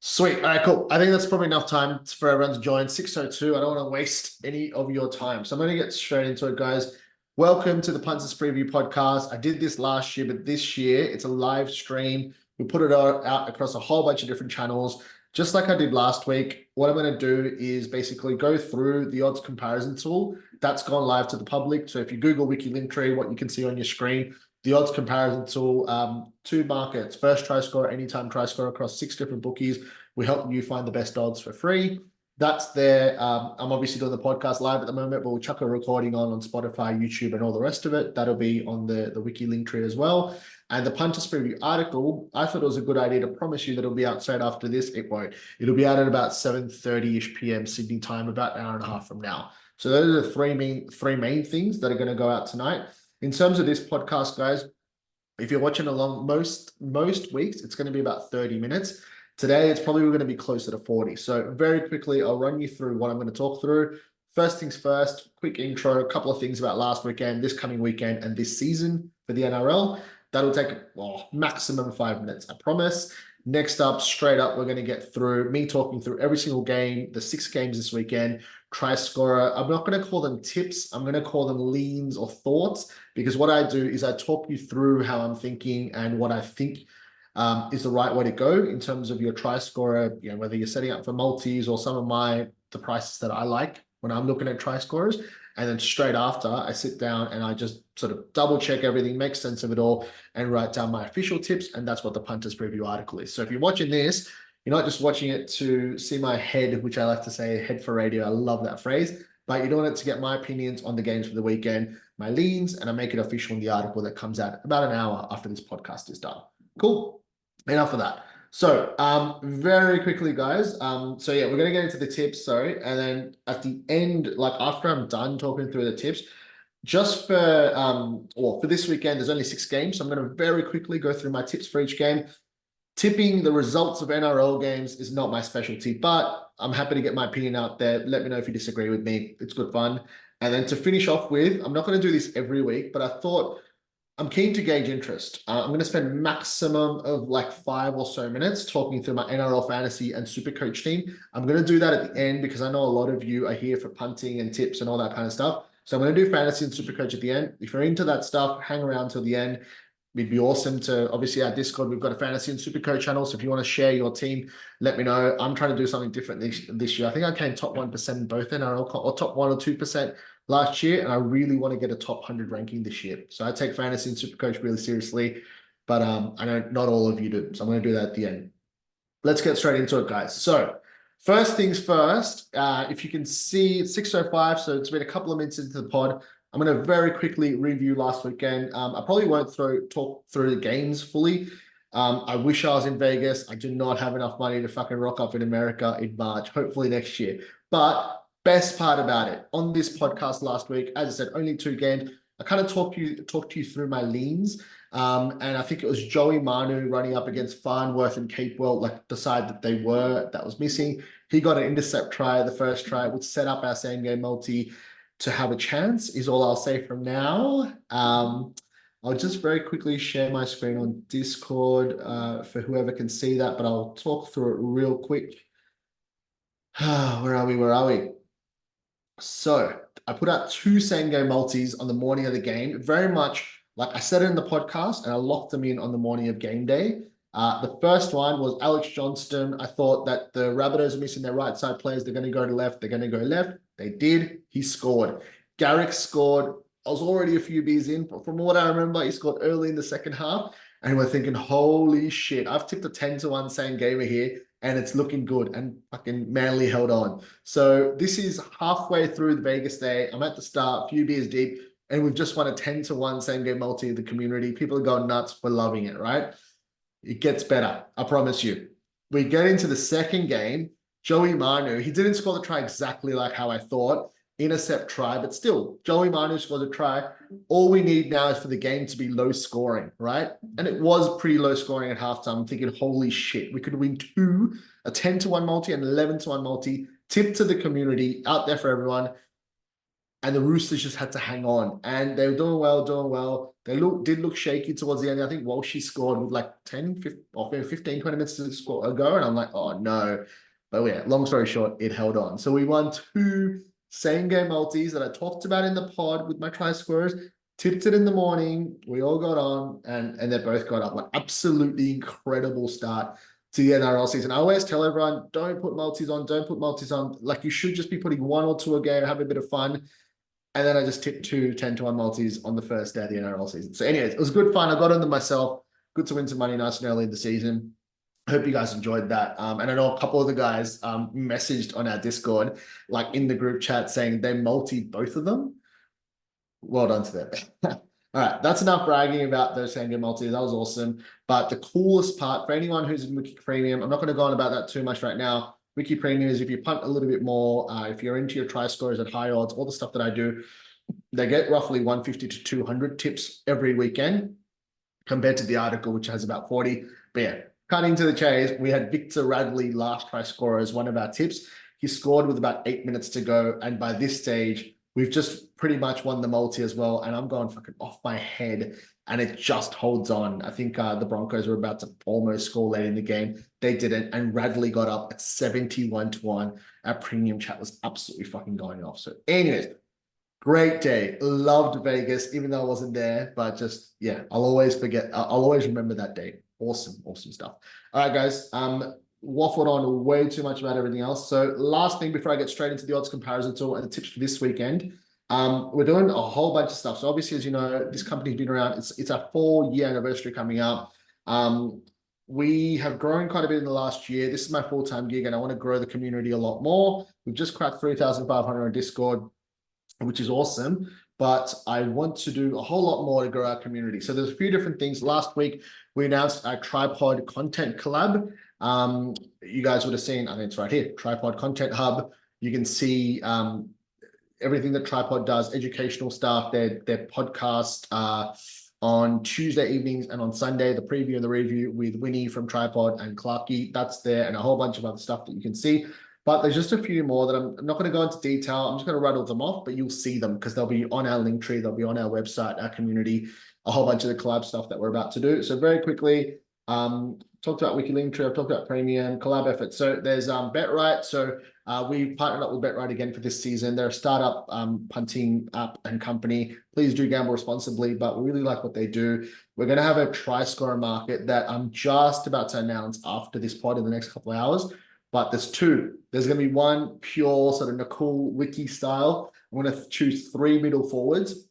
Sweet. All right, cool. I think that's probably enough time for everyone to join. 6:02. I don't want to waste any of your time. So I'm going to get straight into it, guys. Welcome to the Punters Preview Podcast. I did this last year, but this year it's a live stream. We put it out across a whole bunch of different channels, just like I did last week. What I'm going to do is basically go through the odds comparison tool that's gone live to the public. So if you Google Wicky Linktree, what you can see on your screen, the odds comparison tool, two markets, first try score, anytime try score across 6 different bookies. We help you find the best odds for free. That's there. I'm obviously doing the podcast live at the moment, but we'll chuck a recording on Spotify, YouTube, and all the rest of it. That'll be on the Wiki link tree as well. And the Punters Preview article, I thought it was a good idea to promise you that it'll be out straight after this. It won't. It'll be out at about 7:30-ish p.m. Sydney time, about an hour and a half from now. So those are the three main things that are going to go out tonight. In terms of this podcast, guys, if you're watching along most weeks, it's going to be about 30 minutes. Today, it's probably going to be closer to 40. So very quickly, I'll run you through what I'm going to talk through. First things first, quick intro, a couple of things about last weekend, this coming weekend, and this season for the NRL. That'll take maximum 5 minutes, I promise. Next up, straight up, we're going to get through me talking through every single game, the 6 games this weekend, try scorer. I'm not going to call them tips. I'm going to call them leans or thoughts, because what I do is I talk you through how I'm thinking and what I think is the right way to go in terms of your try scorer, whether you're setting up for multis or some of the prices that I like when I'm looking at try scorers. And then straight after, I sit down and I just sort of double check everything, make sense of it all, and write down my official tips. And that's what the Punters Preview article is. So if you're watching this, you're not just watching it to see my head, which I like to say, head for radio. I love that phrase. But you're doing it to get my opinions on the games for the weekend, my leans, and I make it official in the article that comes out about an hour after this podcast is done. Cool. Enough of that. So very quickly, guys. So yeah, we're going to get into the tips, sorry. And then at the end, like after I'm done talking through the tips, just for this weekend, there's only 6 games. So I'm going to very quickly go through my tips for each game. Tipping the results of NRL games is not my specialty, but I'm happy to get my opinion out there. Let me know if you disagree with me. It's good fun. And then to finish off with, I'm not going to do this every week, but I thought I'm keen to gauge interest. I'm going to spend maximum of like 5 or so minutes talking through my NRL Fantasy and SuperCoach team. I'm going to do that at the end because I know a lot of you are here for punting and tips and all that kind of stuff. So I'm going to do Fantasy and SuperCoach at the end. If you're into that stuff, hang around till the end. It'd be awesome to, obviously, our Discord, we've got a Fantasy and SuperCoach channel. So if you want to share your team, let me know. I'm trying to do something different this year. I think I came top 1% in both NRL or top 1 or 2% last year, and I really want to get a top 100 ranking this year. So I take Fantasy and SuperCoach really seriously, but I know not all of you do. So I'm going to do that at the end. Let's get straight into it, guys. So first things first, if you can see, it's 6:05, so it's been a couple of minutes into the pod. I'm going to very quickly review last weekend. I probably won't talk through the games fully. I wish I was in Vegas. I do not have enough money to fucking rock up in America in March, hopefully next year. But best part about it, on this podcast last week, as I said, only 2 games. I kind of talked to you through my leans. And I think it was Joey Manu running up against Farnworth and Capewell, like the side that was missing. He got an intercept try, the first try, which set up our same game multi to have a chance, is all I'll say from now. I'll just very quickly share my screen on Discord for whoever can see that, but I'll talk through it real quick. Where are we? So I put out 2 same game multis on the morning of the game, very much like I said it in the podcast, and I locked them in on the morning of game day. The first one was Alex Johnston. I thought that the Rabbitohs are missing their right side players. They're going to go to left. They're going to go left. They did. He scored. Garrick scored. I was already a few beers in, but from what I remember, he scored early in the second half. And we're thinking, holy shit, I've tipped a 10-1 same gamer here, and it's looking good. And fucking Manly held on. So this is halfway through the Vegas day. I'm at the start, a few beers deep, and we've just won a 10-1 same game multi in the community. People are going nuts. We're loving it, right? It gets better. I promise you. We get into the second game. Joey Manu, he didn't score the try exactly like how I thought. Intercept try, but still, Joey Manu scored a try. All we need now is for the game to be low scoring, right? And it was pretty low scoring at halftime. I'm thinking, holy shit, we could win 2, a 10-1 multi and 11-1 multi. Tip to the community out there for everyone. and the Roosters just had to hang on, and they were doing well. They did look shaky towards the end. I think Walshy scored with like 10, 15, or maybe 15, 20 minutes to score a go, and I'm like, oh no. But yeah, long story short, it held on. So we won 2 same game multis that I talked about in the pod with my try scorers. Tipped it in the morning. We all got on, and they both got up. Like, absolutely incredible start to the NRL season. I always tell everyone, don't put multis on, don't put multis on. Like, you should just be putting 1 or 2 a game, have a bit of fun. And then I just tipped 2 10-1 multis on the first day of the NRL season. So anyways, it was good fun. I got on them myself. Good to win some money nice and early in the season. I hope you guys enjoyed that. And I know a couple of the guys messaged on our Discord, like in the group chat, saying they multi both of them. Well done to them. All right, that's enough bragging about those same game multis. That was awesome. But the coolest part for anyone who's in Wicky Premium, I'm not going to go on about that too much right now. Wicky Premium is if you punt a little bit more, if you're into your try scores at high odds, all the stuff that I do, they get roughly 150 to 200 tips every weekend compared to the article, which has about 40. But yeah, cutting to the chase, we had Victor Radley last try scorer as one of our tips. He scored with about 8 minutes to go. And by this stage, we've just pretty much won the multi as well. And I'm going fucking off my head. And it just holds on. I think the Broncos were about to almost score late in the game. They didn't. And Radley got up at 71-1. Our premium chat was absolutely fucking going off. So anyways, great day. Loved Vegas, even though I wasn't there. But just, yeah, I'll always remember that day. Awesome stuff. All right, guys. Waffled on way too much about everything else. So last thing before I get straight into the odds comparison tool and the tips for this weekend, we're doing a whole bunch of stuff. So obviously, as you know, this company's been around. It's our 4-year anniversary coming up. We have grown quite a bit in the last year. This is my full-time gig, and I want to grow the community a lot more. We've just cracked 3,500 on Discord, which is awesome. But I want to do a whole lot more to grow our community. So there's a few different things. Last week, we announced our Tripod Content Collab. You guys would have seen, I think it's right here, Tripod Content Hub. You can see everything that Tripod does, educational stuff, their podcast on Tuesday evenings and on Sunday, the preview and the review with Winnie from Tripod and Clarky, that's there, and a whole bunch of other stuff that you can see. But there's just a few more that I'm not going to go into detail. I'm just going to rattle them off, but you'll see them because they'll be on our link tree. They'll be on our website, our community, a whole bunch of the collab stuff that we're about to do. So very quickly, talked about Wiki Linktree, I've talked about Premium, collab efforts. So there's BetRight. So we've partnered up with BetRight again for this season. They're a startup punting app and company. Please do gamble responsibly, but we really like what they do. We're going to have a try scorer market that I'm just about to announce after this pod in the next couple of hours. But there's 2. There's going to be one pure sort of Nakul Wicky style. I'm going to choose 3 middle forwards.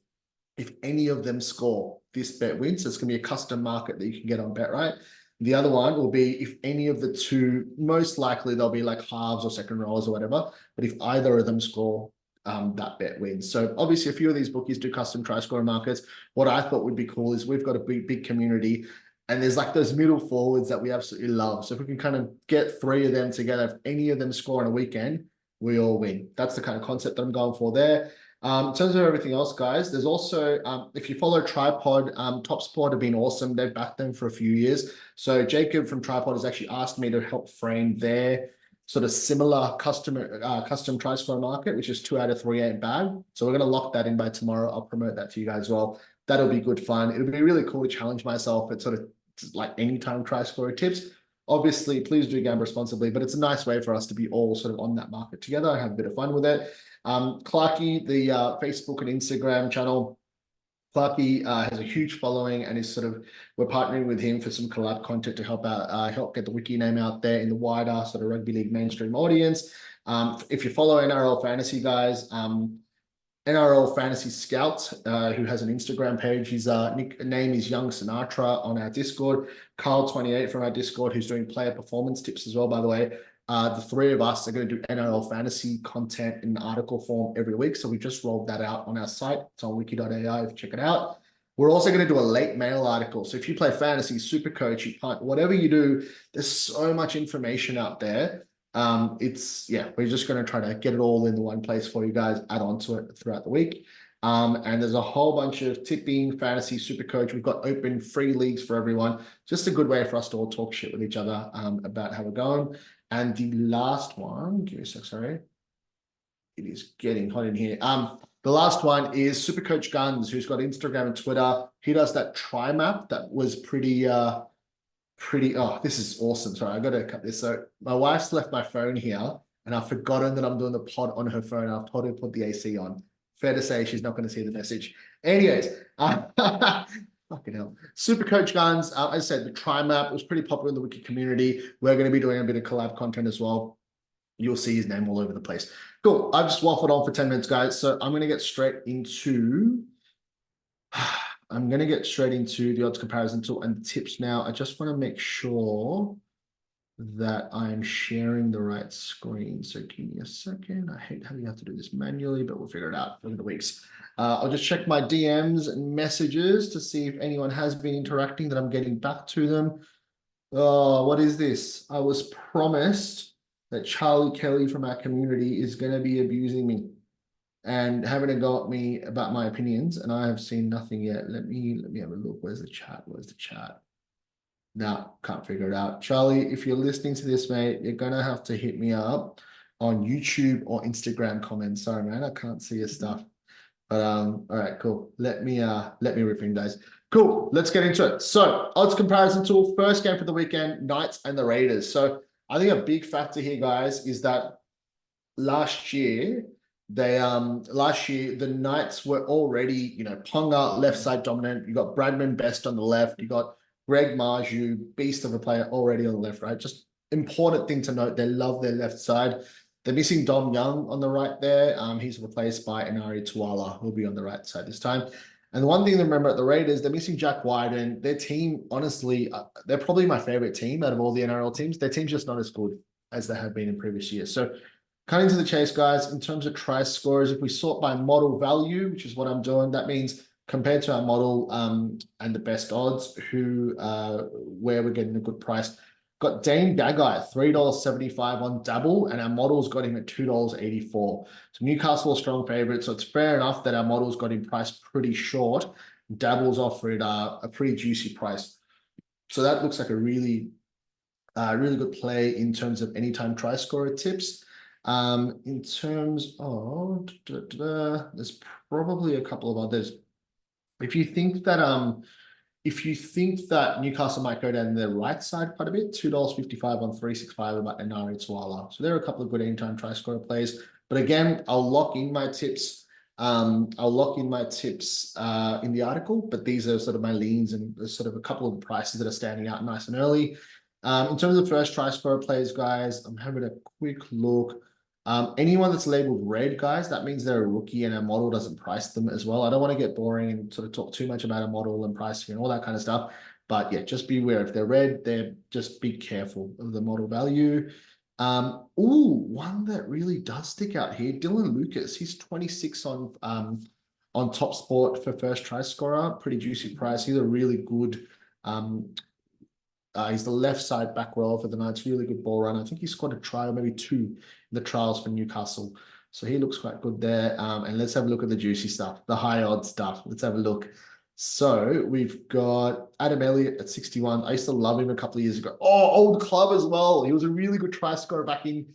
If any of them score, this bet wins. So it's going to be a custom market that you can get on BetRight. The other one will be if any of the 2, most likely they'll be like halves or second rows or whatever. But if either of them score, that bet wins. So obviously a few of these bookies do custom try scorer markets. What I thought would be cool is we've got a big community. And there's like those middle forwards that we absolutely love. So if we can kind of get 3 of them together, if any of them score on a weekend, we all win. That's the kind of concept that I'm going for there. In terms of everything else, guys, there's also, if you follow Tripod, Top Sport have been awesome. They've backed them for a few years. So Jacob from Tripod has actually asked me to help frame their sort of similar custom try score market, which is 2 out of 3 ain't bad. So we're going to lock that in by tomorrow. I'll promote that to you guys as well. That'll be good fun. It'll be really cool to challenge myself at sort of like anytime try scorer tips. Obviously, please do gamble responsibly, but it's a nice way for us to be all sort of on that market together and have a bit of fun with it. Clarky, the Facebook and Instagram channel, Clarky has a huge following and is sort of, we're partnering with him for some collab content to help out, help get the Wiki name out there in the wider sort of rugby league mainstream audience. If you follow NRL Fantasy, guys, NRL Fantasy Scout, who has an Instagram page. His name is Young Sinatra on our Discord. Carl28 from our Discord, who's doing player performance tips as well, by the way. The 3 of us are going to do NRL Fantasy content in article form every week. So we just rolled that out on our site. It's on wiki.ai if you check it out. We're also going to do a late mail article. So if you play fantasy, SuperCoach, you punt, whatever you do, there's so much information out there. We're just going to try to get it all in the one place for you guys, add on to it throughout the week. And there's a whole bunch of tipping, fantasy, SuperCoach. We've got open free leagues for everyone. Just a good way for us to all talk shit with each other about how we're going. And the last one, give me a sec, sorry. It is getting hot in here. The last one is SuperCoach Guns, who's got Instagram and Twitter. He does that try map that was pretty, oh, this is awesome. Sorry, I got to cut this. So my wife's left my phone here and I've forgotten that I'm doing the pod on her phone. I've told her to put the AC on. Fair to say she's not going to see the message. Anyways, fucking hell. SuperCoach Guns, as I said, the try map was pretty popular in the Wiki community. We're going to be doing a bit of collab content as well. You'll see his name all over the place. Cool. I've just waffled on for 10 minutes, guys. So I'm going to get straight into the odds comparison tool and tips now. I just want to make sure that I'm sharing the right screen. So give me a second. I hate having to do this manually, but we'll figure it out over the weeks. I'll just check my DMs and messages to see if anyone has been interacting, that I'm getting back to them. Oh, what is this? I was promised that Charlie Kelly from our community is going to be abusing me and having a go at me about my opinions, and I have seen nothing yet. Let me have a look. Where's the chat? No, can't figure it out. Charlie, if you're listening to this, mate, you're gonna have to hit me up on YouTube or Instagram comments. Sorry, man, I can't see your stuff. But all right, cool. Let me rip in, guys. Cool. Let's get into it. So, odds comparison tool, first game for the weekend, Knights and the Raiders. So I think a big factor here, guys, is that last year the Knights were already, Ponga left side dominant. You got Bradman Best on the left. You got Greg Marju, beast of a player, already on the left, right? Just important thing to note, they love their left side. They're missing Dom Young on the right there. He's replaced by Inari Tuala, who'll be on the right side this time. And the one thing to remember at the Raiders, they're missing Jack Wyden. Their team, honestly, they're probably my favorite team out of all the NRL teams. Their team's just not as good as they have been in previous years. So cutting to the chase, guys, in terms of try scorers, if we sort by model value, which is what I'm doing, that means compared to our model and the best odds, where we're getting a good price. Got Dane Gagai at $3.75 on Dabble, and our model's got him at $2.84. So Newcastle a strong favorite, so it's fair enough that our model's got him priced pretty short. Dabble's offered a pretty juicy price. So that looks like a really good play in terms of anytime try scorer tips. In terms of, there's probably a couple of others. If you think that Newcastle might go down their right side quite a bit, $2.55 on 365 about Inari Tuala. So there are a couple of good anytime try scorer plays. But again, I'll lock in my tips. In the article, but these are sort of my leans and there's sort of a couple of prices that are standing out nice and early. In terms of first try scorer plays, guys, I'm having a quick look. Anyone that's labeled red, guys, that means they're a rookie and our model doesn't price them as well. I don't want to get boring and sort of talk too much about a model and pricing and all that kind of stuff. But yeah, just be aware if they're red, just be careful of the model value. One that really does stick out here, Dylan Lucas. He's 26 on Top Sport for first try scorer. Pretty juicy price. He's a really good he's the left side back row for the Knights, really good ball runner. I think he scored a try or maybe two in the trials for Newcastle. So he looks quite good there. And let's have a look at the juicy stuff, the high odds stuff. Let's have a look. So we've got Adam Elliott at 61. I used to love him a couple of years ago. Oh, old club as well. He was a really good try scorer back in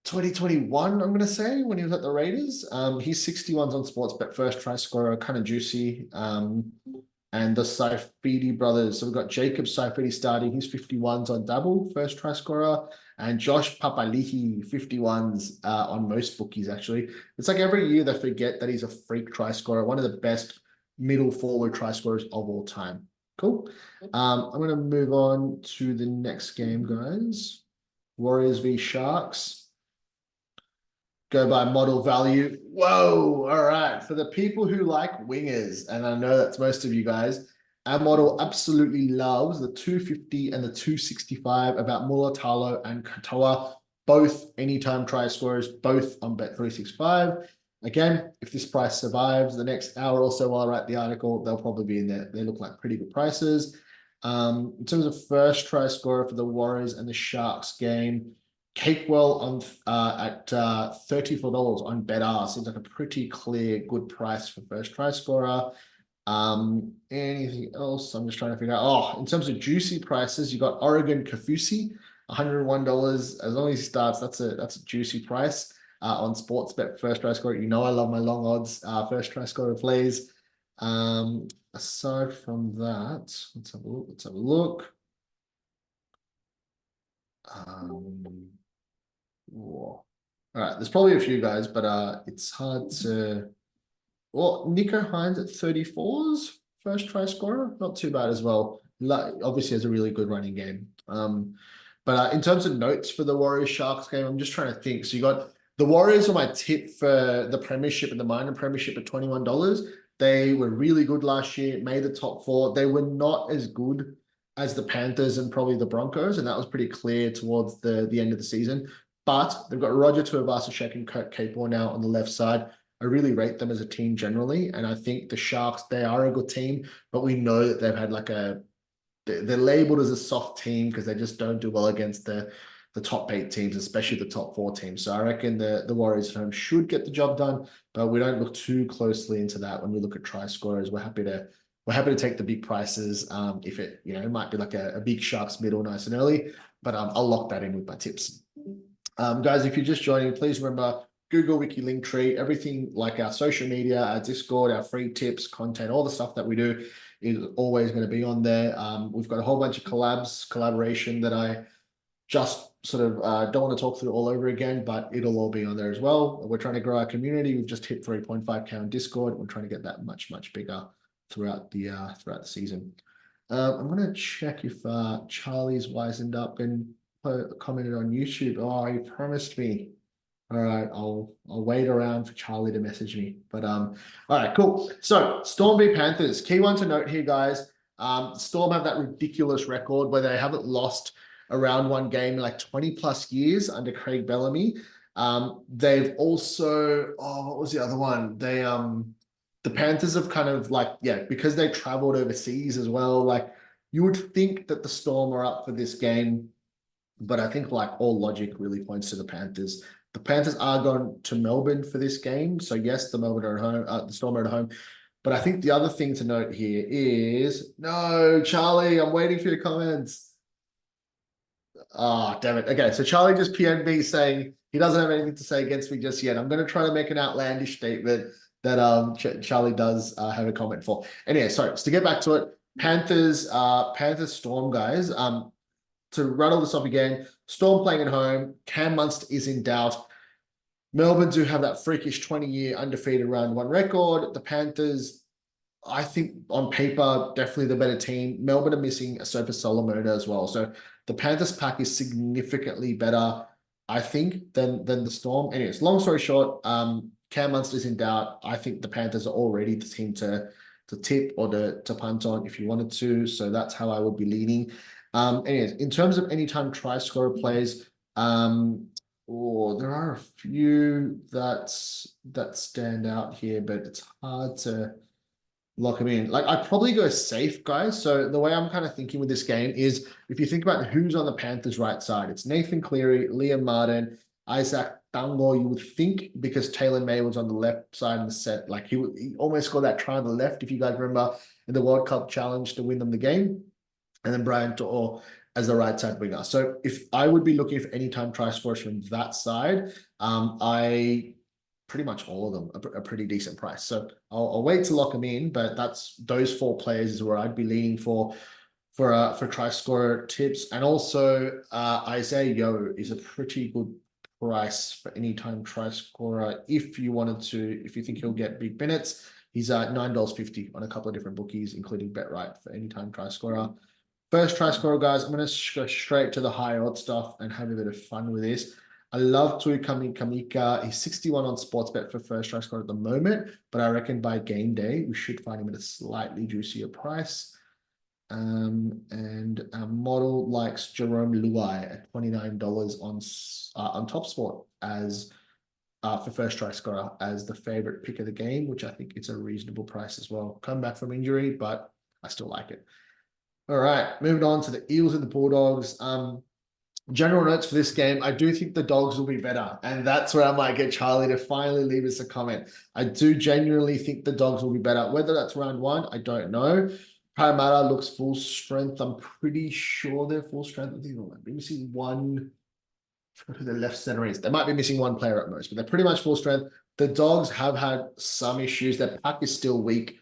2021, I'm going to say, when he was at the Raiders. He's 61s on sports, but first try scorer, kind of juicy. And the Saifidi brothers. So we've got Jacob Saifidi starting. He's 51s on double, first try scorer. And Josh Papalihi, 51s on most bookies, actually. It's like every year they forget that he's a freak try scorer, one of the best middle forward try scorers of all time. Cool. I'm going to move on to the next game, guys. Warriors v Sharks. Go by model value. Whoa, all right. For the people who like wingers, and I know that's most of you guys, our model absolutely loves the 250 and the 265 about Mulatalo and Katoa, both anytime try scorers, both on Bet365. Again, if this price survives the next hour or so while I write the article, they'll probably be in there. They look like pretty good prices. In terms of first try scorer for the Warriors and the Sharks game, Cakewell at $34 on BetR seems like a pretty clear, good price for first try scorer. Anything else? I'm just trying to figure out. Oh, in terms of juicy prices, you got Oregon Kafusi, $101. As long as he starts, that's a juicy price. on Sportsbet first try scorer. You know I love my long odds first try scorer plays. Aside from that, let's have a look. Let's have a look. Whoa. All right, there's probably a few guys, but it's hard to. Well, Nico Hines at 34s, first try scorer, not too bad as well. Obviously has a really good running game. But in terms of notes for the Warriors Sharks game, I'm just trying to think. So you got the Warriors on my tip for the Premiership and the minor Premiership at $21. They were really good last year, made the top four. They were not as good as the Panthers and probably the Broncos, and that was pretty clear towards the end of the season. But they've got Roger Tuivasa-Sheck and Kurt Capewell now on the left side. I really rate them as a team generally, and I think the Sharks, they are a good team, but we know that they've had they're labeled as a soft team because they just don't do well against the top 8 teams, especially the top 4 teams. So I reckon the Warriors at home should get the job done, but we don't look too closely into that when we look at try scorers. We're happy to take the big prices. If it it might be like a big Sharks middle nice and early, but I'll lock that in with my tips. Guys, if you're just joining, please remember Google, Wiki, Linktree, everything like our social media, our Discord, our free tips, content, all the stuff that we do is always going to be on there. We've got a whole bunch of collaboration that I just sort of don't want to talk through all over again, but it'll all be on there as well. We're trying to grow our community. We've just hit 3.5K on Discord. We're trying to get that much bigger throughout the season. I'm going to check if Charlie's wisened up and commented on YouTube. Oh, he promised me. All right, I'll wait around for Charlie to message me. But all right, cool. So Storm v Panthers. Key one to note here, guys. Storm have that ridiculous record where they haven't lost a round one game in like 20 plus years under Craig Bellamy. They've also, what was the other one? They the Panthers have kind of because they traveled overseas as well. Like you would think that the Storm are up for this game, but I think like all logic really points to the Panthers. The Panthers are going to Melbourne for this game. So yes, the Melbourne are at home, the Storm are at home. But I think the other thing to note here is, no, Charlie, I'm waiting for your comments. Damn it. Okay, so Charlie just PM'd me saying he doesn't have anything to say against me just yet. I'm going to try to make an outlandish statement that Charlie does have a comment for. Anyway, sorry. So to get back to it, Panthers Storm, guys. To rattle this off again, Storm playing at home. Cam Munster is in doubt. Melbourne do have that freakish 20-year undefeated round one record. The Panthers, I think on paper, definitely the better team. Melbourne are missing a Sofa Solomona as well. So the Panthers pack is significantly better, I think, than the Storm. Anyways, long story short, Cam Munster's in doubt. I think the Panthers are already the team to tip or to punt on if you wanted to. So that's how I would be leaning. Anyways, in terms of anytime try scorer plays, there are a few that stand out here, but it's hard to lock them in. Like I'd probably go safe, guys. So the way I'm kind of thinking with this game is if you think about who's on the Panthers' right side, it's Nathan Cleary, Liam Martin, Isaac Dango, you would think, because Taylor May was on the left side of the set. Like he almost scored that try on the left, if you guys remember, in the World Cup challenge to win them the game. And then Brian To'o as the right side winger. So if I would be looking for anytime try scorers from that side, I pretty much all of them a pretty decent price. So I'll wait to lock them in, but those 4 players is where I'd be leaning for try scorer tips. And also Isaiah Yeo is a pretty good price for anytime try scorer if you think he'll get big minutes. He's at $9.50 on a couple of different bookies, including BetRight for anytime try scorer. First try scorer, guys, I'm going to go straight to the high odd stuff and have a bit of fun with this. I love Tui Kamika. He's 61 on Sportsbet for first try scorer at the moment, but I reckon by game day, we should find him at a slightly juicier price. And our model likes Jerome Luai at $29 on TopSport as for first try scorer as the favorite pick of the game, which I think it's a reasonable price as well. Come back from injury, but I still like it. All right, moving on to the Eels and the Bulldogs. General notes for this game, I do think the Dogs will be better, and that's where I might get Charlie to finally leave us a comment. I do genuinely think the Dogs will be better. Whether that's round one, I don't know. Parramatta looks full strength. I'm pretty sure they're full strength. Let me see one who the left center is. They might be missing one player at most, but they're pretty much full strength. The Dogs have had some issues. Their pack is still weak.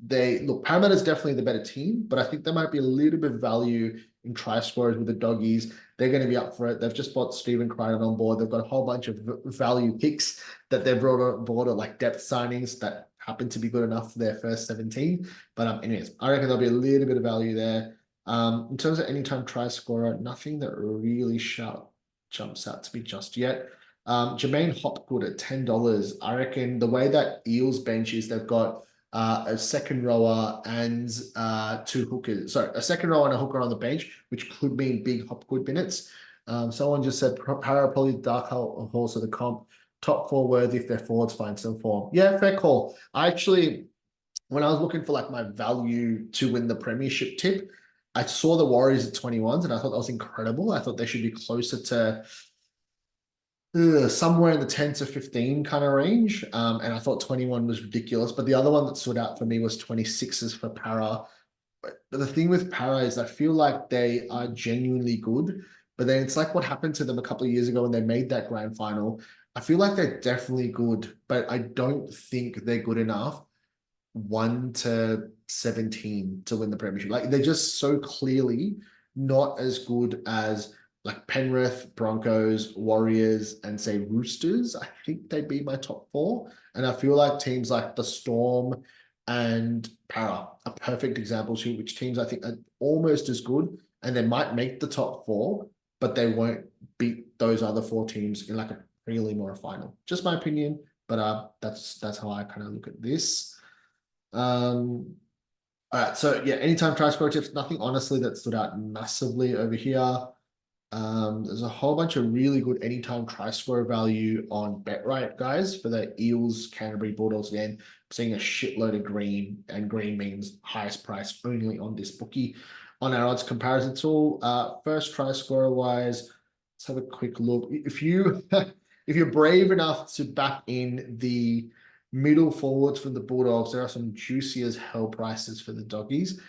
They look, Parramatta's definitely the better team, but I think there might be a little bit of value in try scorers with the Doggies. They're going to be up for it. They've just bought Stephen Crichton on board. They've got a whole bunch of value picks that they've brought on board, or like depth signings that happen to be good enough for their first 17. But anyways, I reckon there'll be a little bit of value there. In terms of anytime try scorer, nothing that really jumps out to me just yet. Jermaine Hopgood at $10. I reckon the way that Eels bench is, they've got a second rower and two hookers. Sorry, a second rower and a hooker on the bench, which could mean big Hopgood minutes. Someone just said Para probably dark horse of the comp. Top 4 worthy if their forwards find some form. Yeah, fair call. I actually, when I was looking for like my value to win the premiership tip, I saw the Warriors at 21s and I thought that was incredible. I thought they should be closer to somewhere in the 10 to 15 kind of range. And I thought 21 was ridiculous. But the other one that stood out for me was 26s for Para. But the thing with Para is I feel like they are genuinely good. But then it's like what happened to them a couple of years ago when they made that grand final. I feel like they're definitely good, but I don't think they're good enough 1 to 17 to win the premiership. Like they're just so clearly not as good as like Penrith, Broncos, Warriors, and say Roosters. I think they'd be my top 4. And I feel like teams like the Storm and Para are perfect examples here, which teams I think are almost as good and they might make the top 4, but they won't beat those other 4 teams in like a prelim or a final. Just my opinion, but that's how I kind of look at this. All right, so yeah, anytime try score tips, nothing honestly that stood out massively over here. There's a whole bunch of really good anytime try score value on BetRight, guys, for the Eels, Canterbury Bulldogs game. I'm seeing a shitload of green, and green means highest price only on this bookie. On our odds comparison tool, first try scorer wise, let's have a quick look. If you're brave enough to back in the middle forwards for the Bulldogs, there are some juicy as hell prices for the Doggies.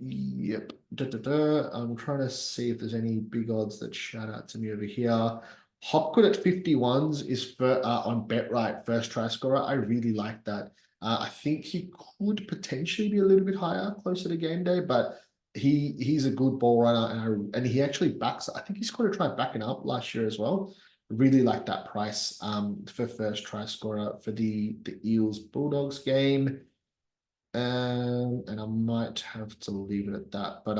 Yep. I'm trying to see if there's any big odds that shout out to me over here. Hopgood at 51s is for on BetRight, first try scorer. I really like that. I think he could potentially be a little bit higher, closer to game day, but he's a good ball runner, and he actually backs. I think he scored a try backing up last year as well. Really like that price for first try scorer for the Eels Bulldogs game. And I might have to leave it at that. But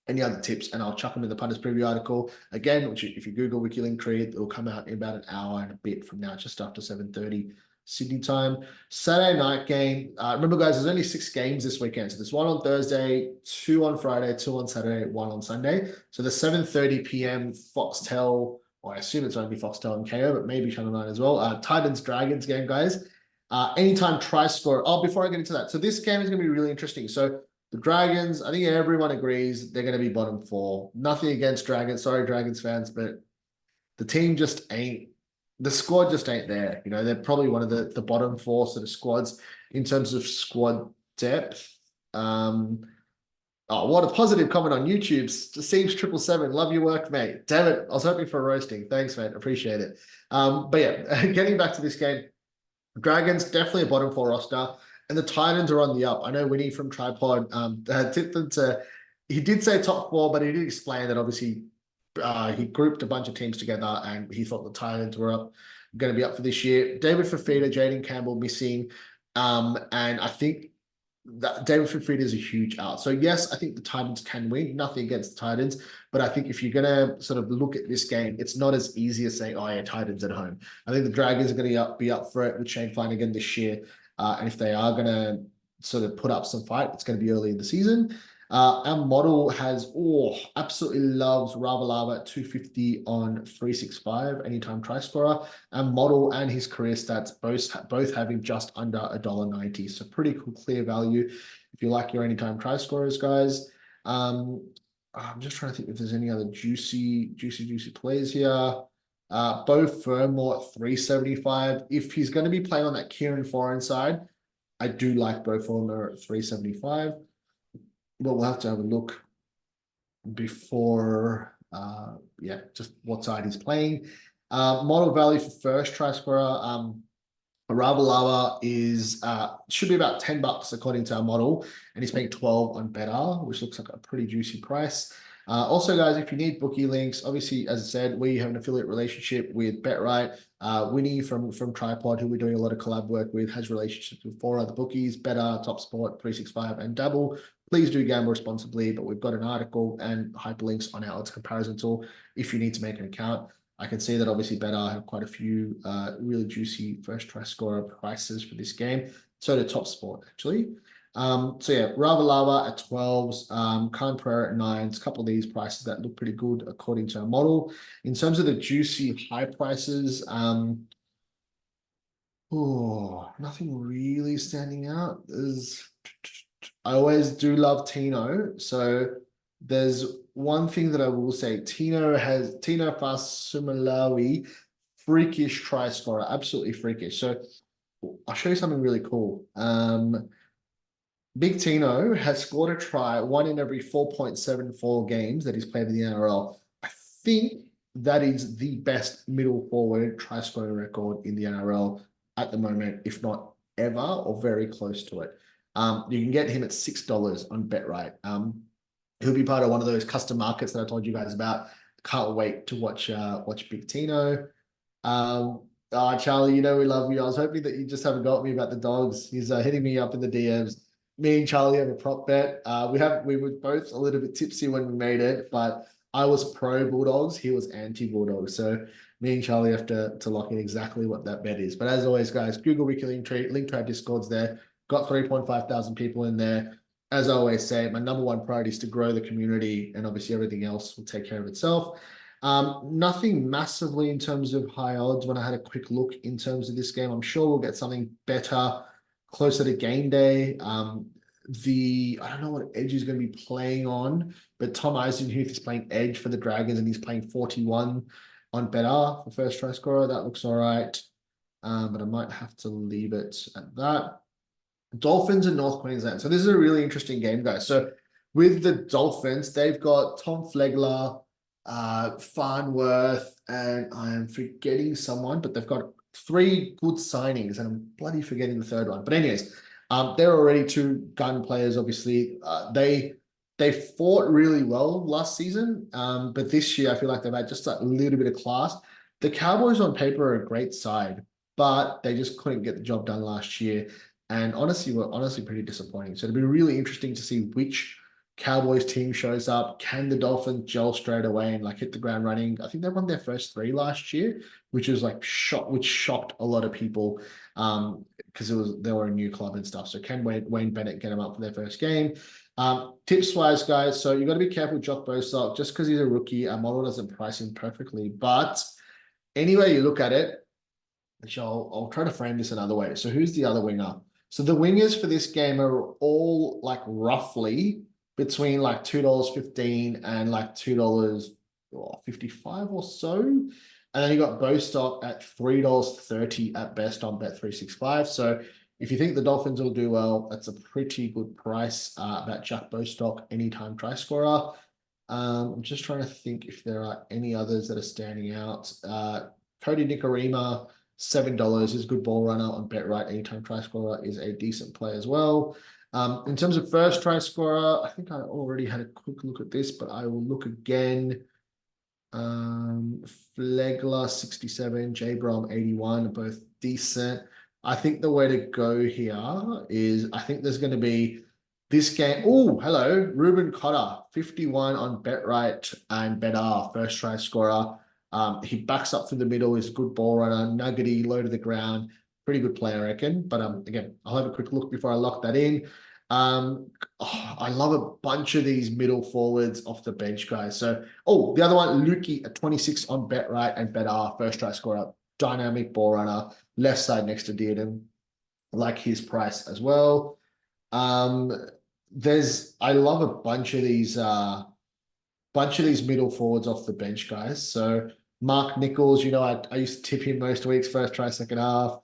any other tips, and I'll chuck them in the punters preview article again, which if you Google Wicky link trade, it'll come out in about an hour and a bit from now, just after 7:30 Sydney time. Saturday night game. Remember, guys, there's only 6 games this weekend. So there's 1 on Thursday, 2 on Friday, 2 on Saturday, 1 on Sunday. So the 7:30 p.m. Foxtel, or I assume it's only Foxtel and KO, but maybe Channel 9 as well. Titans Dragons game, guys. Anytime try score. Oh, before I get into that. So this game is going to be really interesting. So the Dragons, I think everyone agrees they're going to be bottom 4. Nothing against Dragons. Sorry, Dragons fans, but the team just ain't, the squad just ain't there. You know, they're probably one of the bottom 4 sort of squads in terms of squad depth. Oh, what a positive comment on YouTube. Seems 777. Love your work, mate. Damn it. I was hoping for a roasting. Thanks, mate. Appreciate it. But yeah, getting back to this game. Dragons, definitely a bottom 4 roster. And the Titans are on the up. I know Winnie from Tripod tipped them to, he did say top 4, but he did explain that obviously he grouped a bunch of teams together and he thought the Titans were going to be up for this year. David Fafita, Jaden Campbell missing. And I think that David Fafita is a huge out. So yes, I think the Titans can win. Nothing against the Titans. But I think if you're going to sort of look at this game, it's not as easy as saying, oh yeah, Titans at home. I think the Dragons are going to be up for it with Shane Flanagan this year. And if they are going to sort of put up some fight, it's going to be early in the season. Our model has, absolutely loves Ravalava at 250 on 365, anytime try scorer. And model and his career stats both have him just under $1.90. So pretty cool, clear value if you like your anytime try scorers, guys. I'm just trying to think if there's any other juicy plays here. Bo Fermor at 375. If he's going to be playing on that Kieran Foran side, I do like Bo Fermor at 375. But we'll have to have a look. before, yeah, just what side he's playing. Model value for first try scorer. Ravalava is should be about $10 according to our model, and he's paying 12 on better, which looks like a pretty juicy price. Also, guys, if you need bookie links, obviously, as I said, we have an affiliate relationship with BetRight. Winnie from Tripod, who we're doing a lot of collab work with, has relationships with 4 other bookies: Better, TopSport, 365, and Dabble. Please do gamble responsibly, but we've got an article and hyperlinks on our odds comparison tool if you need to make an account. I can see that obviously Better have quite a few really juicy first try scorer prices for this game. So did TopSport, actually. So yeah, Ravalava at 12s, Khan Prayer at 9s, a couple of these prices that look pretty good according to our model. In terms of the juicy high prices, nothing really standing out. I always do love Tino. So there's one thing that I will say. Tino Fasumalawi, freakish try scorer, absolutely freakish. So I'll show you something really cool. Big Tino has scored a try 1 in every 4.74 games that he's played in the NRL. I think that is the best middle forward try scoring record in the NRL at the moment, if not ever, or very close to it. You can get him at $6 on BetRight. He'll be part of one of those custom markets that I told you guys about. Can't wait to watch Big Tino. Charlie, you know we love you. I was hoping that you just haven't got me about the dogs. He's hitting me up in the DMs. Me and Charlie have a prop bet. We were both a little bit tipsy when we made it, but I was pro Bulldogs. He was anti Bulldogs. So me and Charlie have to lock in exactly what that bet is. But as always, guys, Google Wicky link to our Discords there. Got 3.5 thousand people in there. As I always say, my number one priority is to grow the community, and obviously everything else will take care of itself. Nothing massively in terms of high odds when I had a quick look in terms of this game. I'm sure we'll get something better closer to game day. I don't know what edge he's going to be playing on, but Tom Eisenhuth is playing edge for the Dragons, and he's playing 41 on better for first try scorer. That looks all right, but I might have to leave it at that. Dolphins and North Queensland. So this is a really interesting game, guys. So with the Dolphins, they've got Tom Flegler, Farnworth, and I am forgetting someone, but they've got 3 good signings, and I'm bloody forgetting the third one. But anyways, they're already 2 gun players. Obviously, they fought really well last season, but this year I feel like they've had just a little bit of class. The Cowboys on paper are a great side, but they just couldn't get the job done last year, and honestly were pretty disappointing. So it'll be really interesting to see which Cowboys team shows up. Can the Dolphins gel straight away and like hit the ground running? I think they won their first 3 last year, which was like shocked a lot of people because they were a new club and stuff. So can Wayne Bennett get them up for their first game? Tips wise, guys, so you got to be careful with Jock Bostock. Just because he's a rookie, our model doesn't price him perfectly, but anyway you look at it, which I'll try to frame this another way. So who's the other winger? So the wingers for this game are all like roughly between like $2.15 and like $2.55 or so. And then you got Bostock at $3.30 at best on Bet365. So if you think the Dolphins will do well, that's a pretty good price. That Jack Bostock anytime try scorer. I'm just trying to think if there are any others that are standing out. Cody Nikorima, $7 is a good ball runner on BetRight. Anytime try scorer is a decent play as well. In terms of first try scorer, I think I already had a quick look at this, but I will look again. Flegler 67, J Brom 81, both decent. I think the way to go here is I think there's going to be this game. Oh, hello, Ruben Cotter, 51 on BetRight and Better first try scorer. He backs up through the middle, is a good ball runner, nuggety, low to the ground, pretty good player, I reckon. But again, I'll have a quick look before I lock that in. I love a bunch of these middle forwards off the bench, guys. So, the other one, Lukey at 26 on BetRight and Better first try scorer, dynamic ball runner, left side next to Dearden, like his price as well. I love a bunch of these middle forwards off the bench, guys. So Mark Nichols, I used to tip him most weeks, first try, second half.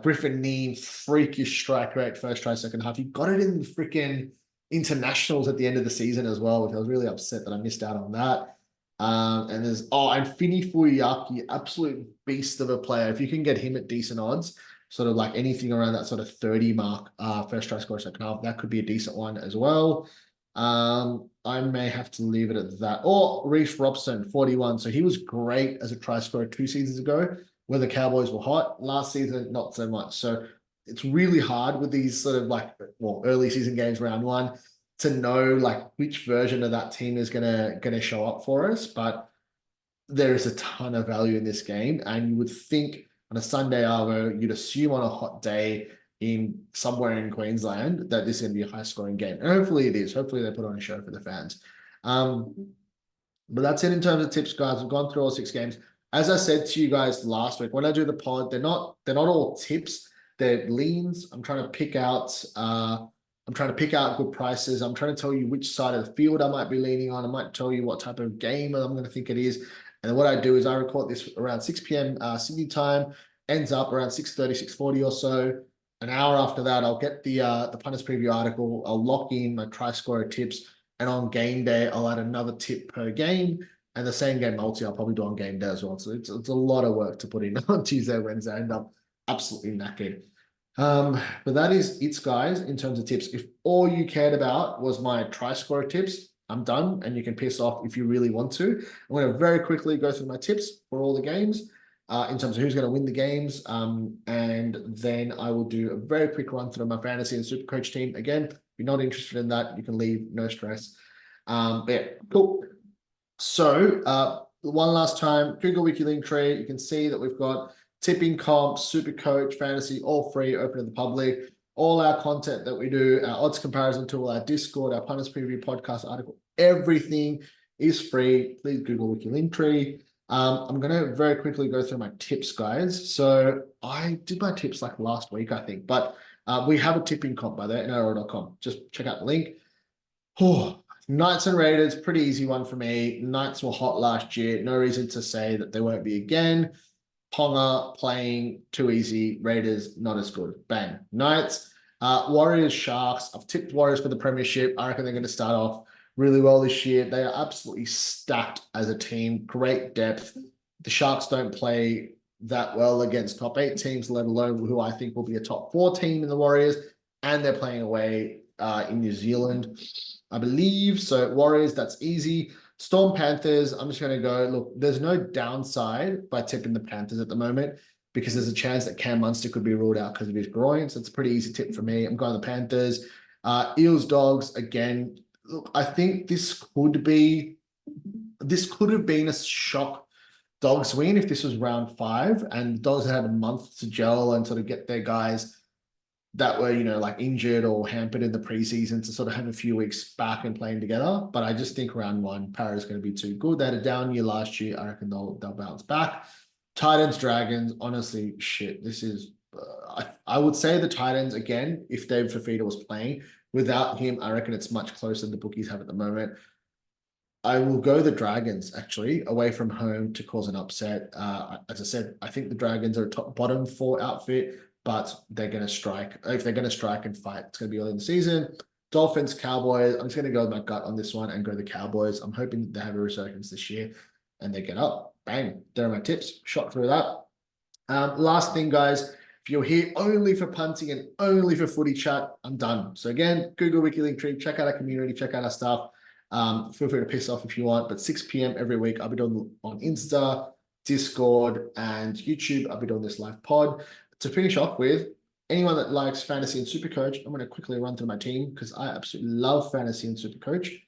Griffin Neame, freakish strike rate, first try, second half. He got it in the freaking internationals at the end of the season as well, which I was really upset that I missed out on that. And and Finny Fuyaki, absolute beast of a player. If you can get him at decent odds, sort of like anything around that sort of 30 mark, first try scorer second half, that could be a decent one as well. I may have to leave it at that. Or Reece Robson, 41. So he was great as a try scorer 2 seasons ago, where the Cowboys were hot. Last season, not so much. So it's really hard with these sort of like, well, early season games, round one, to know like which version of that team is gonna show up for us. But there is a ton of value in this game, and you would think on a Sunday arvo, you'd assume on a hot day in somewhere in Queensland that this is going to be a high scoring game, and hopefully it is. Hopefully they put on a show for the fans. But that's it in terms of tips, guys. We've gone through all 6 games. As I said to you guys last week, when I do the pod, they're not all tips. They're leans. I'm trying to pick out good prices. I'm trying to tell you which side of the field I might be leaning on. I might tell you what type of game I'm going to think it is. And what I do is I record this around 6 p.m. Sydney time, ends up around 6:30, 6:40 or so. An hour after that, I'll get the Punters preview article. I'll lock in my try scorer tips. And on game day, I'll add another tip per game. And the same game multi, I'll probably do on game day as well. So it's a lot of work to put in on Tuesday, Wednesday. I end up absolutely knackered. But that is it, guys, in terms of tips. If all you cared about was my try scorer tips, I'm done, and you can piss off if you really want to. I'm going to very quickly go through my tips for all the games in terms of who's going to win the games. And then I will do a very quick run through my fantasy and SuperCoach team. Again, if you're not interested in that, you can leave, no stress. But yeah, cool. So one last time, Google Wiki link tree. You can see that we've got tipping comp, SuperCoach, fantasy, all free, open to the public. All our content that we do, our odds comparison tool, our Discord, our Punters preview podcast article, everything is free. Please Google Wiki link tree. I'm going to very quickly go through my tips, guys. So I did my tips like last week, I think, but we have a tipping comp by there, NRL.com. Just check out the link. Oh, Knights and Raiders, pretty easy one for me. Knights were hot last year. No reason to say that they won't be again. Ponga playing too easy. Raiders not as good. Bang. Knights. Warriors, Sharks. I've tipped Warriors for the premiership. I reckon they're going to start off really well this year. They are absolutely stacked as a team. Great depth. The Sharks don't play that well against top 8 teams, let alone who I think will be a top 4 team in the Warriors. And they're playing away in New Zealand, I believe. So Warriors, that's easy. Storm Panthers, I'm just going to go, look, there's no downside by tipping the Panthers at the moment because there's a chance that Cam Munster could be ruled out because of his groin. So it's a pretty easy tip for me. I'm going the Panthers. Eels, Dogs, again, look, I think this could have been a shock Dogs win if this was round 5 and Dogs had a month to gel and sort of get their guys that were, like injured or hampered in the preseason to sort of have a few weeks back and playing together. But I just think round 1, Para's going to be too good. They had a down year last year. I reckon they'll bounce back. Titans, Dragons, honestly, shit. This is, I would say the Titans, again, if Dave Fafita was playing. Without him, I reckon it's much closer than the bookies have at the moment. I will go the Dragons, actually, away from home to cause an upset. As I said, I think the Dragons are a bottom 4 outfit, but they're going to strike. If they're going to strike and fight, it's going to be early in the season. Dolphins, Cowboys. I'm just going to go with my gut on this one and go the Cowboys. I'm hoping they have a resurgence this year and they get up. Bang. There are my tips. Shot through that. Last thing, guys. If you're here only for punting and only for footy chat, I'm done. So again, Google Wiki link tree. Check out our community. Check out our stuff. Feel free to piss off if you want. But 6 p.m. every week, I'll be doing on Insta, Discord, and YouTube. I'll be doing this live pod. To finish off with, anyone that likes fantasy and SuperCoach, I'm going to quickly run through my team because I absolutely love fantasy and SuperCoach.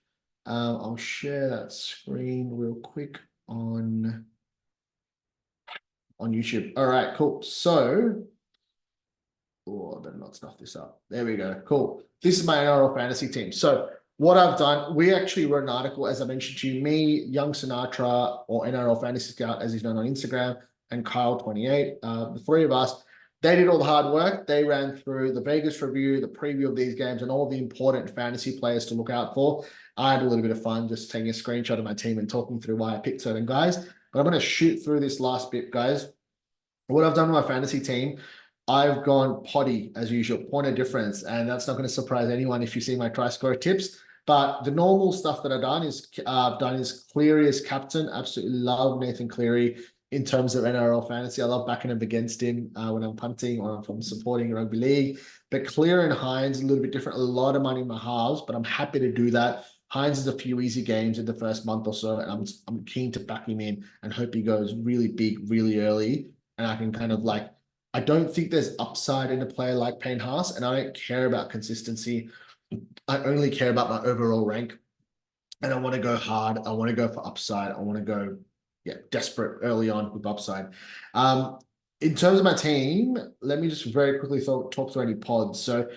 I'll share that screen real quick on YouTube. All right, cool. So, I better not stuff this up. There we go. Cool. This is my NRL Fantasy team. So what I've done, we actually wrote an article, as I mentioned to you, me, Young Sinatra, or NRL Fantasy Scout, as he's known on Instagram, and Kyle28, the 3 of us. They did all the hard work. They ran through the Vegas review, the preview of these games, and all the important fantasy players to look out for. I had a little bit of fun just taking a screenshot of my team and talking through why I picked certain guys. But I'm going to shoot through this last bit, guys. What I've done with my fantasy team, I've gone potty as usual, point of difference, and that's not going to surprise anyone if you see my try score tips. But the normal stuff that I've done is Cleary as captain. Absolutely love Nathan Cleary in terms of NRL fantasy. I love backing him against him when I'm punting or if I'm supporting rugby league. But Clear and Hines a little bit different. A lot of money in my halves, but I'm happy to do that. Hines is a few easy games in the first month or so, and I'm keen to back him in and hope he goes really big, really early, and I can kind of like. I don't think there's upside in a player like Payne Haas, and I don't care about consistency. I only care about my overall rank, and I want to go hard. I want to go for upside. I want to go, desperate early on with upside. In terms of my team, let me just very quickly talk through any pods. So,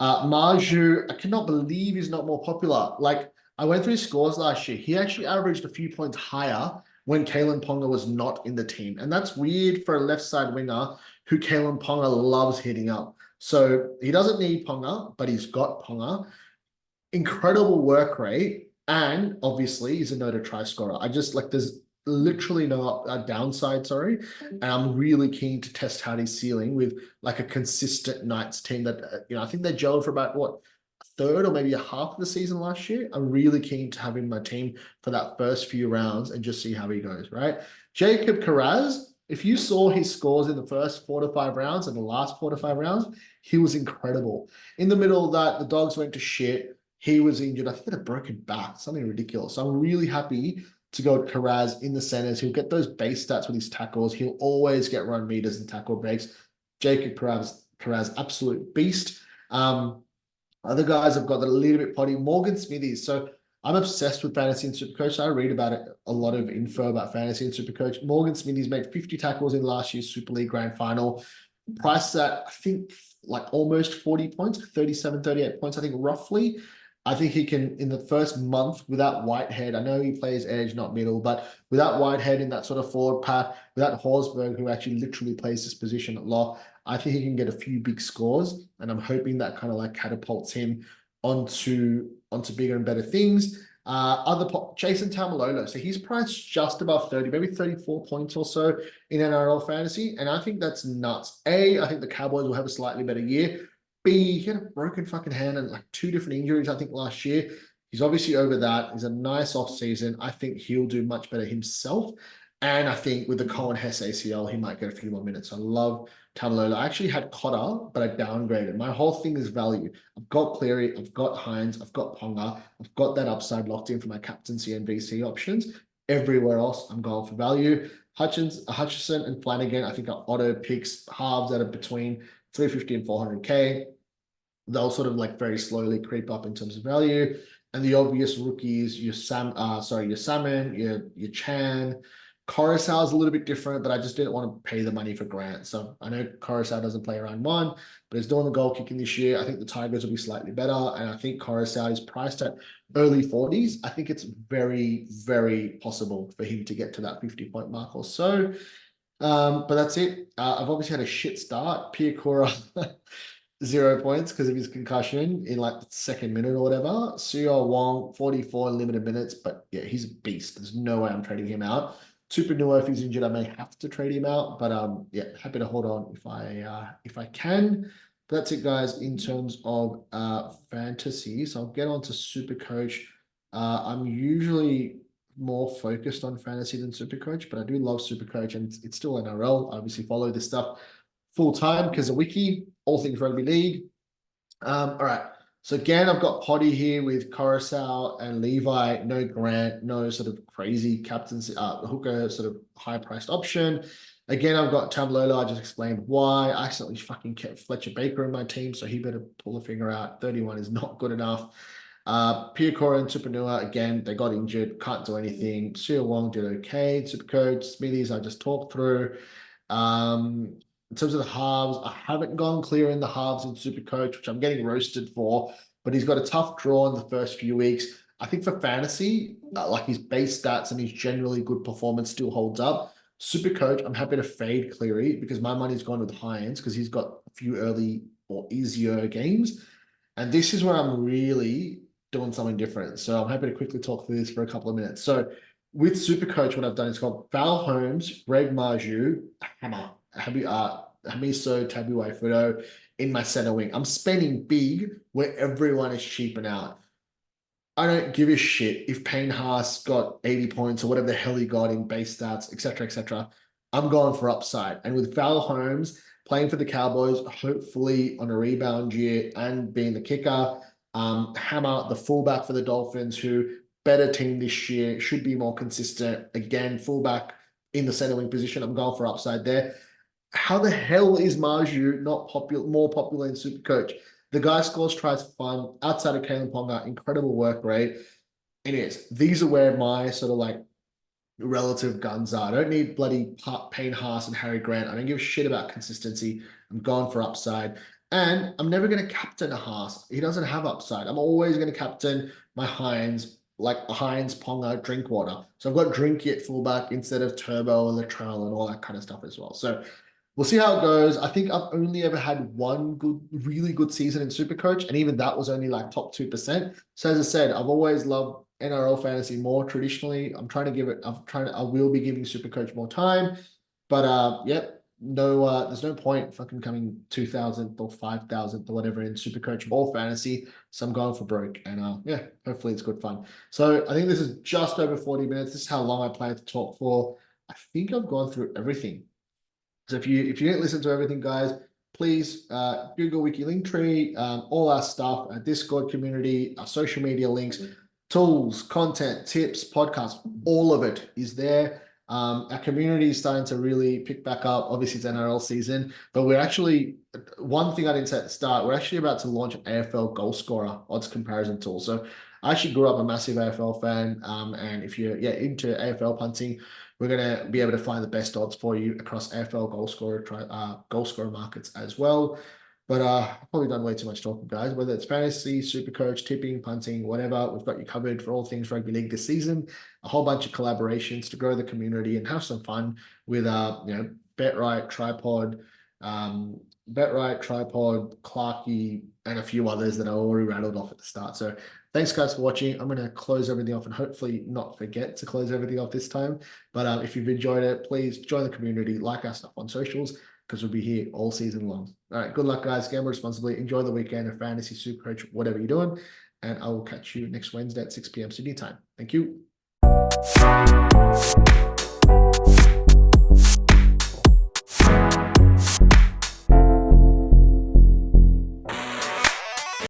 Marju, I cannot believe he's not more popular. Like, I went through his scores last year. He actually averaged a few points higher when Kalen Ponga was not in the team. And that's weird for a left side winger who Kalen Ponga loves hitting up. So he doesn't need Ponga, but he's got Ponga. Incredible work rate. And obviously he's a noted try scorer. I just like there's literally no downside, sorry. And I'm really keen to test out his ceiling with like a consistent Knights team that, I think they gelled for about what, a third or maybe a half of the season last year. I'm really keen to have him in my team for that first few rounds and just see how he goes, right? Jacob Carraz, if you saw his scores in the first 4 to 5 rounds and the last 4 to 5 rounds, he was incredible. In the middle of that, the Dogs went to shit. He was injured. I think he had a broken back, something ridiculous. So I'm really happy to go with Carraz in the centers. He'll get those base stats with his tackles. He'll always get run meters and tackle breaks. Jacob Carraz, absolute beast. Other guys have got that a little bit potty. Morgan Smithies. So I'm obsessed with fantasy and supercoach. So I read about it, a lot of info about fantasy and supercoach. Morgan Smithies made 50 tackles in last year's Super League Grand Final. Priced at, I think, like almost 40 points, 37, 38 points, I think, roughly. I think he can, in the first month, without Whitehead, I know he plays edge, not middle, but without Whitehead in that sort of forward pack, without Horsburgh, who actually literally plays this position at lock, I think he can get a few big scores, and I'm hoping that kind of like catapults him onto bigger and better things. Jason Tamalolo, so he's priced just above 30, maybe 34 points or so in NRL fantasy, and I think that's nuts. I think the Cowboys will have a slightly better year. B, he had a broken fucking hand and like 2 different injuries, I think, last year. He's obviously over that. He's a nice off season. I think he'll do much better himself. And I think with the Cohen Hess ACL, he might get a few more minutes. I love Tamalolo. I actually had Cotter, but I downgraded. My whole thing is value. I've got Cleary, I've got Hines, I've got Ponga, I've got that upside locked in for my captaincy and VC options. Everywhere else, I'm going for value. Hutchison and Flanagan, I think are auto picks, halves that are between 350 and 400K. They'll sort of like very slowly creep up in terms of value. And the obvious rookies, your Salmon, your Chan. Coruscant is a little bit different, but I just didn't want to pay the money for Grant. So I know Coruscant doesn't play around 1, but he's doing the goal kicking this year. I think the Tigers will be slightly better. And I think Coruscant is priced at early 40s. I think it's very, very possible for him to get to that 50-point mark or so. But that's it. I've obviously had a shit start. Piakura, 0 points because of his concussion in like the 2nd minute or whatever. Suyo Wong, 44 limited minutes, but yeah, he's a beast. There's no way I'm trading him out. Tupanua, if he's injured, I may have to trade him out, but yeah, happy to hold on if I can. But that's it, guys, in terms of fantasy. So I'll get on to SuperCoach. I'm usually more focused on fantasy than SuperCoach, but I do love SuperCoach, and it's still NRL. I obviously follow this stuff full time because of Wicky, all things rugby league. All right. So again, I've got Potty here with Coruscant and Levi, no Grant, no sort of crazy captaincy, hooker sort of high priced option. Again, I've got Tamlola. I just explained why. I accidentally fucking kept Fletcher Baker in my team, so he better pull the finger out. 31 is not good enough. Piakura and Tupanua, again, they got injured, can't do anything. Suyo Wong did okay. Supercoach, Smithies, I just talked through. In terms of the halves, I haven't gone clear in the halves in SuperCoach, which I'm getting roasted for, but he's got a tough draw in the first few weeks. I think for fantasy, like his base stats and his generally good performance still holds up. SuperCoach, I'm happy to fade Cleary because my money's gone with Hines because he's got a few early or easier games. And this is where I'm really doing something different. So I'm happy to quickly talk through this for a couple of minutes. So with SuperCoach, what I've done is called Val Holmes, Greg Marju, Hammer. Hamiso Tabuai-Fudo in my center wing. I'm spending big where everyone is cheaping out. I don't give a shit if Payne Haas got 80 points or whatever the hell he got in base stats, etc., etc. I'm going for upside. And with Val Holmes playing for the Cowboys, hopefully on a rebound year and being the kicker, Hammer, the fullback for the Dolphins, who better team this year, should be more consistent. Again, fullback in the center wing position. I'm going for upside there. How the hell is Marju not more popular in SuperCoach? The guy scores tries for fun outside of Kalen Ponga, incredible work rate. Anyways, these are where my sort of like relative guns are. I don't need bloody Payne Haas and Harry Grant. I don't give a shit about consistency. I'm going for upside. And I'm never going to captain a Haas. He doesn't have upside. I'm always going to captain my Hines, like a Hines, Ponga, Drinkwater. So I've got Drinky at fullback instead of Turbo and Latrell and all that kind of stuff as well. So we'll see how it goes. I think I've only ever had one really good season in SuperCoach, and even that was only like top 2%. So as I said, I've always loved NRL Fantasy more traditionally. I will be giving SuperCoach more time. But yep, there's no point fucking coming 2,000th or 5,000th or whatever in SuperCoach or Fantasy. So I'm going for broke. And yeah, hopefully it's good fun. So I think this is just over 40 minutes. This is how long I plan to talk for. I think I've gone through everything. So if you didn't listen to everything, guys, please Google Wiki Linktree, all our stuff, our Discord community, our social media links, tools, content, tips, podcasts, all of it is there. Our community is starting to really pick back up. Obviously, it's NRL season, but we're actually, one thing I didn't say at the start, we're actually about to launch an AFL goal scorer odds comparison tool. So I actually grew up a massive AFL fan, and if you're into AFL punting, we're going to be able to find the best odds for you across AFL goal scorer markets as well. But I've probably done way too much talking, guys. Whether it's fantasy, SuperCoach, tipping, punting, whatever, we've got you covered for all things rugby league this season. A whole bunch of collaborations to grow the community and have some fun with BetRight, Tripod, Clarkey, and a few others that I already rattled off at the start. So thanks, guys, for watching. I'm going to close everything off and hopefully not forget to close everything off this time. But if you've enjoyed it, please join the community, like our stuff on socials, because we'll be here all season long. All right, good luck, guys. Gamble responsibly. Enjoy the weekend of fantasy, SuperCoach, whatever you're doing. And I will catch you next Wednesday at 6 p.m. Sydney time. Thank you.